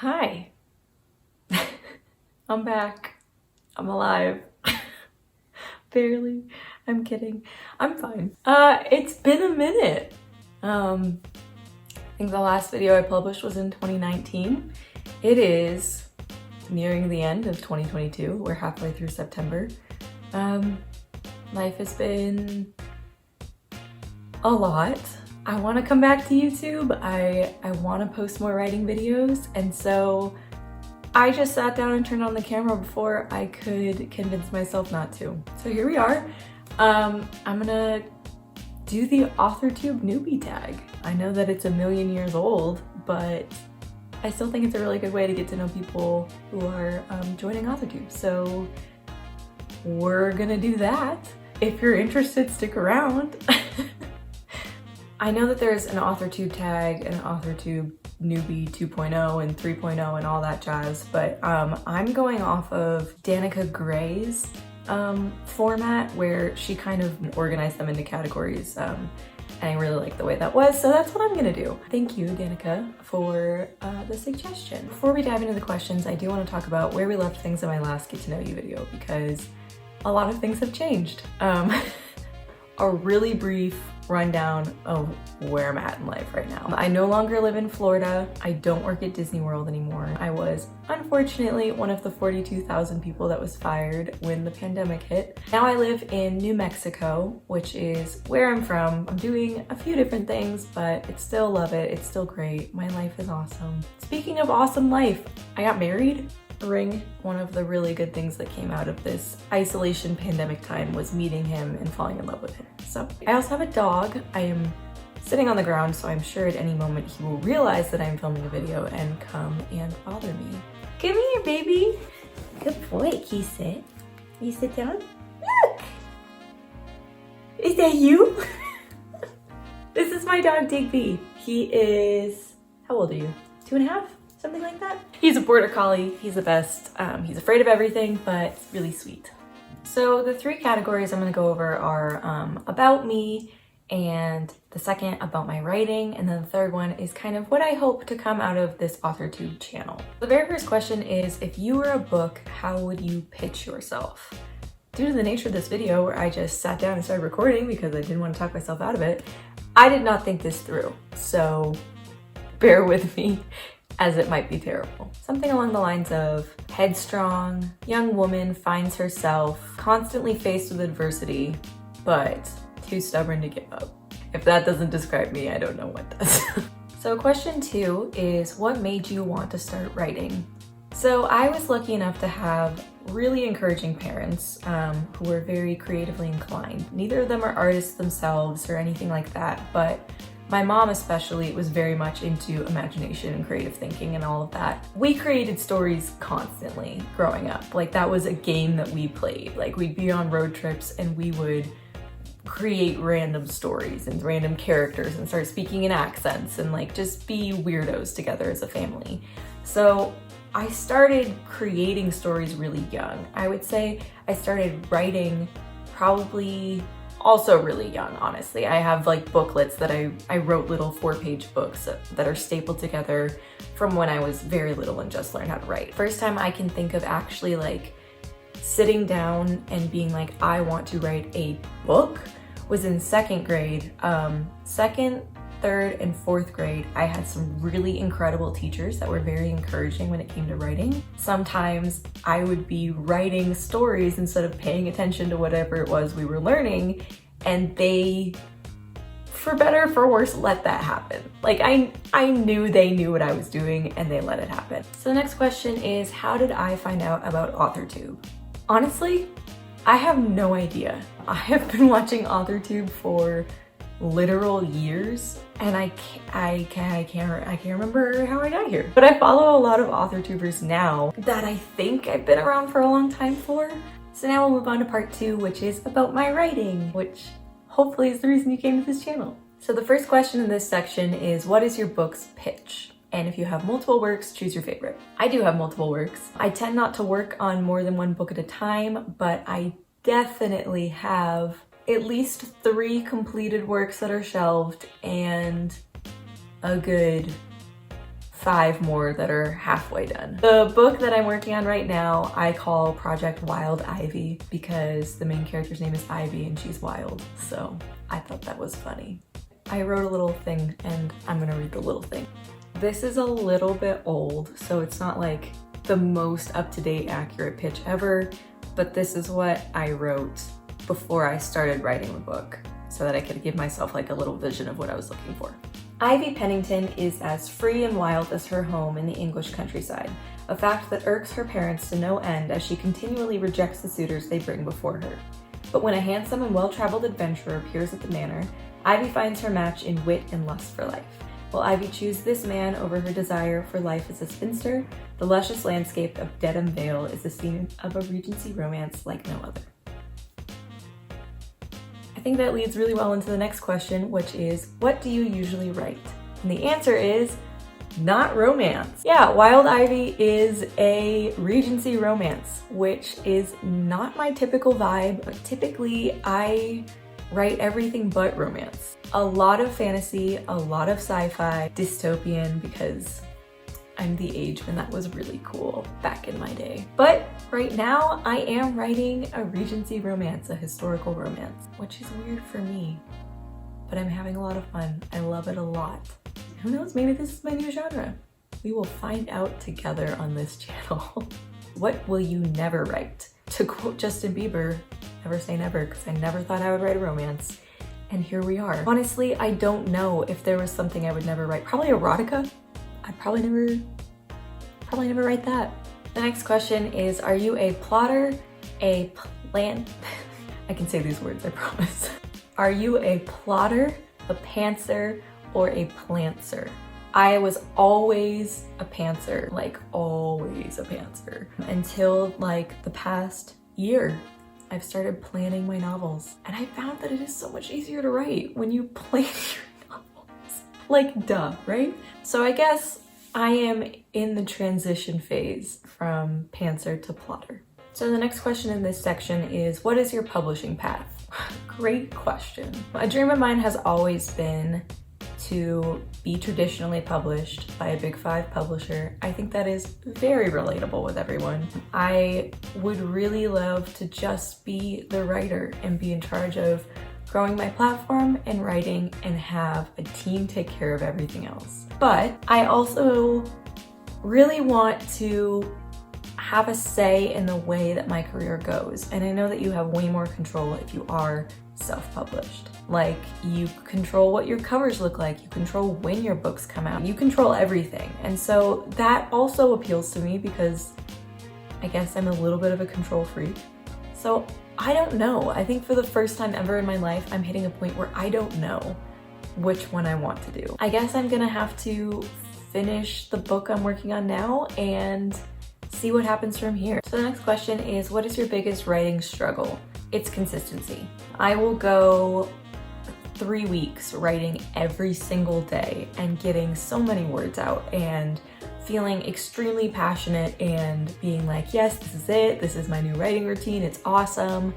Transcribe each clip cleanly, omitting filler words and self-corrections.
Hi. I'm back. I'm alive. Barely. I'm kidding. I'm fine. It's been a minute. I think the last video I published was in 2019. It is nearing the end of 2022. We're halfway through September. Life has been a lot. I want to come back to YouTube. I want to post more writing videos, and so I just sat down and turned on the camera before I could convince myself not to. So here we are. I'm gonna do the Authortube Newbie Tag. I know that it's a million years old, but I still think it's a really good way to get to know people who are joining Authortube. So we're gonna do that. If you're interested, stick around. I know that there's an Authortube tag and an Authortube Newbie 2.0 and 3.0 and all that jazz, but I'm going off of Danica Gray's format where she kind of organized them into categories, and I really like the way that was, so that's what I'm gonna do. Thank you, Danica, for the suggestion. Before we dive into the questions, I do want to talk about where we left things in my last Get to Know You video, because a lot of things have changed. A really brief rundown of where I'm at in life right now. I no longer live in Florida. I don't work at Disney World anymore. I was unfortunately one of the 42,000 people that was fired when the pandemic hit. Now I live in New Mexico, which is where I'm from. I'm doing a few different things, but I still love it. It's still great. My life is awesome. Speaking of awesome life, I got married. Ring. One of the really good things that came out of this isolation pandemic time was meeting him and falling in love with him. So I also have a dog. I am sitting on the ground, so I'm sure at any moment he will realize that I'm filming a video and come and bother me. Come here, baby. Good boy. Can you sit? Can you sit down? Look! Is that you? This is my dog, Digby. He is, how old are you? 2.5? Something like that. He's a border collie. He's the best. He's afraid of everything, but really sweet. So the 3 categories I'm going to go over are about me, and the second about my writing, and then the third one is kind of what I hope to come out of this Authortube channel. The very first question is, if you were a book, how would you pitch yourself? Due to the nature of this video, where I just sat down and started recording because I didn't want to talk myself out of it, I did not think this through. So bear with me, as it might be terrible. Something along the lines of headstrong, young woman finds herself constantly faced with adversity, but too stubborn to give up. If that doesn't describe me, I don't know what does. So question 2 is, what made you want to start writing? So I was lucky enough to have really encouraging parents who were very creatively inclined. Neither of them are artists themselves or anything like that, but my mom especially was very much into imagination and creative thinking and all of that. We created stories constantly growing up. Like, that was a game that we played. Like, we'd be on road trips and we would create random stories and random characters and start speaking in accents and like just be weirdos together as a family. So I started creating stories really young. I would say I started writing probably also really young, honestly. I have like booklets that I wrote little 4-page books that are stapled together from when I was very little and just learned how to write. First time I can think of actually like sitting down and being like, I want to write a book was in 2nd grade. 2nd, 3rd, and 4th grade, I had some really incredible teachers that were very encouraging when it came to writing. Sometimes I would be writing stories instead of paying attention to whatever it was we were learning, and they, for better or for worse, let that happen. Like, I knew they knew what I was doing and they let it happen. So the next question is, how did I find out about Authortube? Honestly, I have no idea. I have been watching Authortube for literal years, and I can't remember how I got here. But I follow a lot of Authortubers now that I think I've been around for a long time for. So now we'll move on to part 2, which is about my writing, which hopefully is the reason you came to this channel. So the first question in this section is, what is your book's pitch? And if you have multiple works, choose your favorite. I do have multiple works. I tend not to work on more than 1 book at a time, but I definitely have at least 3 completed works that are shelved and a good 5 more that are halfway done. The book that I'm working on right now, I call Project Wild Ivy because the main character's name is Ivy and she's wild. So I thought that was funny. I wrote a little thing and I'm gonna read the little thing. This is a little bit old, so it's not like the most up-to-date accurate pitch ever, but this is what I wrote before I started writing the book so that I could give myself like a little vision of what I was looking for. Ivy Pennington is as free and wild as her home in the English countryside, a fact that irks her parents to no end as she continually rejects the suitors they bring before her. But when a handsome and well-traveled adventurer appears at the manor, Ivy finds her match in wit and lust for life. Will Ivy choose this man over her desire for life as a spinster? The luscious landscape of Dedham Vale is the scene of a Regency romance like no other. I think that leads really well into the next question, which is, what do you usually write? And the answer is, not romance. Yeah, Wild Ivy is a Regency romance, which is not my typical vibe, but typically I write everything but romance. A lot of fantasy, a lot of sci-fi, dystopian, because I'm the age when that was really cool back in my day. But right now I am writing a Regency romance, a historical romance, which is weird for me, but I'm having a lot of fun. I love it a lot. Who knows, maybe this is my new genre. We will find out together on this channel. What will you never write? To quote Justin Bieber, never say never, because I never thought I would write a romance. And here we are. Honestly, I don't know if there was something I would never write. Probably erotica. I'd probably never write that. The next question is, are you a plotter, a plant? I can say these words, I promise. Are you a plotter, a pantser, or a plantser? I was always a pantser, like always a pantser. Until like the past year, I've started planning my novels. And I found that it is so much easier to write when you plan your novels. Like duh, right? So I guess I am in the transition phase from pantser to plotter. So the next question in this section is, what is your publishing path? Great question. A dream of mine has always been to be traditionally published by a big 5 publisher. I think that is very relatable with everyone. I would really love to just be the writer and be in charge of growing my platform and writing and have a team take care of everything else. But I also really want to have a say in the way that my career goes. And I know that you have way more control if you are self-published. Like, you control what your covers look like, you control when your books come out, you control everything. And so that also appeals to me because I guess I'm a little bit of a control freak. So I don't know. I think for the first time ever in my life, I'm hitting a point where I don't know which one I want to do. I guess I'm gonna have to finish the book I'm working on now and see what happens from here. So the next question is, what is your biggest writing struggle? It's consistency. I will go 3 weeks writing every single day and getting so many words out and feeling extremely passionate and being like, yes, this is it. This is my new writing routine. It's awesome.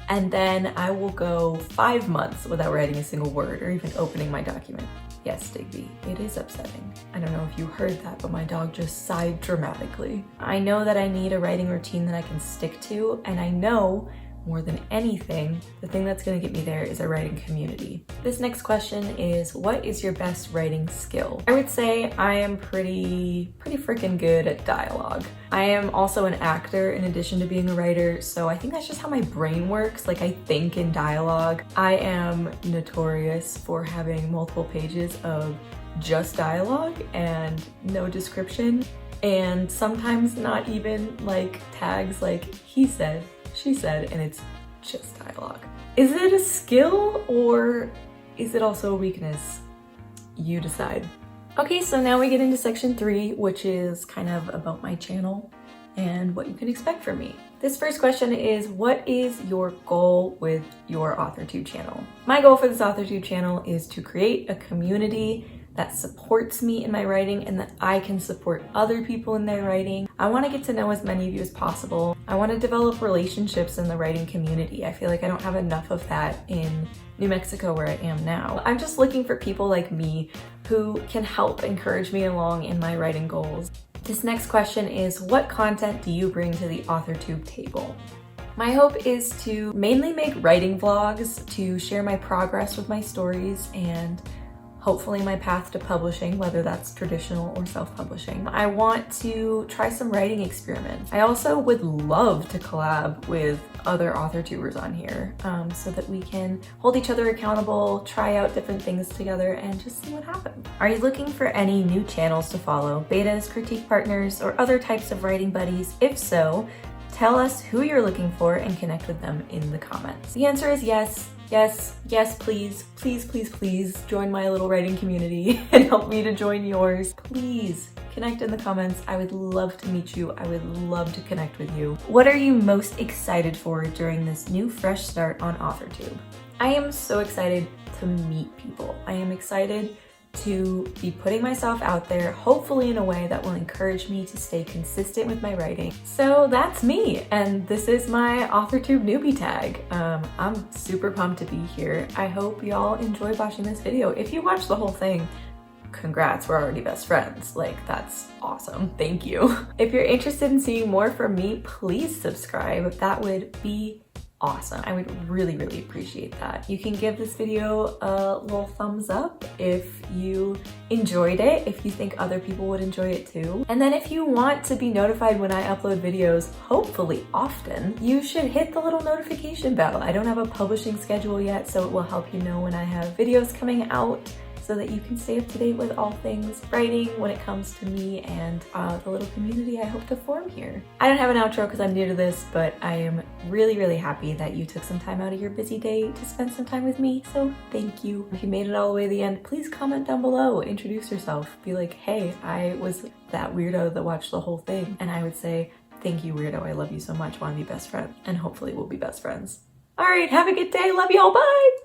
And then I will go 5 months without writing a single word or even opening my document. Yes, Digby, it is upsetting. I don't know if you heard that, but my dog just sighed dramatically. I know that I need a writing routine that I can stick to, and I know more than anything, the thing that's gonna get me there is a writing community. This next question is, what is your best writing skill? I would say I am pretty freaking good at dialogue. I am also an actor in addition to being a writer, so I think that's just how my brain works. Like, I think in dialogue. I am notorious for having multiple pages of just dialogue and no description, and sometimes not even like tags like he said, she said, and it's just dialogue. Is it a skill or is it also a weakness? You decide. Okay, so now we get into section 3, which is kind of about my channel and what you can expect from me. This first question is, what is your goal with your Authortube channel? My goal for this Authortube channel is to create a community that supports me in my writing and that I can support other people in their writing. I want to get to know as many of you as possible. I want to develop relationships in the writing community. I feel like I don't have enough of that in New Mexico where I am now. I'm just looking for people like me who can help encourage me along in my writing goals. This next question is, what content do you bring to the Authortube table? My hope is to mainly make writing vlogs to share my progress with my stories and hopefully my path to publishing, whether that's traditional or self-publishing. I want to try some writing experiments. I also would love to collab with other Authortubers on here so that we can hold each other accountable, try out different things together, and just see what happens. Are you looking for any new channels to follow, betas, critique partners, or other types of writing buddies? If so, tell us who you're looking for and connect with them in the comments. The answer is yes. Yes, yes, please, please, please, please join my little writing community and help me to join yours. Please connect in the comments. I would love to meet you. I would love to connect with you. What are you most excited for during this new fresh start on Authortube? I am so excited to meet people. I am excited to be putting myself out there, hopefully in a way that will encourage me to stay consistent with my writing. So that's me, and this is my Authortube Newbie Tag. I'm super pumped to be here. I hope y'all enjoy watching this video. If you watch the whole thing, congrats, we're already best friends. Like, that's awesome, thank you. If you're interested in seeing more from me, please subscribe. That would be awesome. I would really, really appreciate that. You can give this video a little thumbs up if you enjoyed it, if you think other people would enjoy it too. And then if you want to be notified when I upload videos, hopefully often, you should hit the little notification bell. I don't have a publishing schedule yet, so it will help you know when I have videos coming out, so that you can stay up to date with all things writing when it comes to me and the little community I hope to form here. I don't have an outro because I'm new to this, but I am really, really happy that you took some time out of your busy day to spend some time with me, so thank you. If you made it all the way to the end, please comment down below, introduce yourself, be like, hey, I was that weirdo that watched the whole thing, and I would say, thank you, weirdo, I love you so much, want to be best friends, and hopefully we'll be best friends. All right, have a good day, love y'all, bye!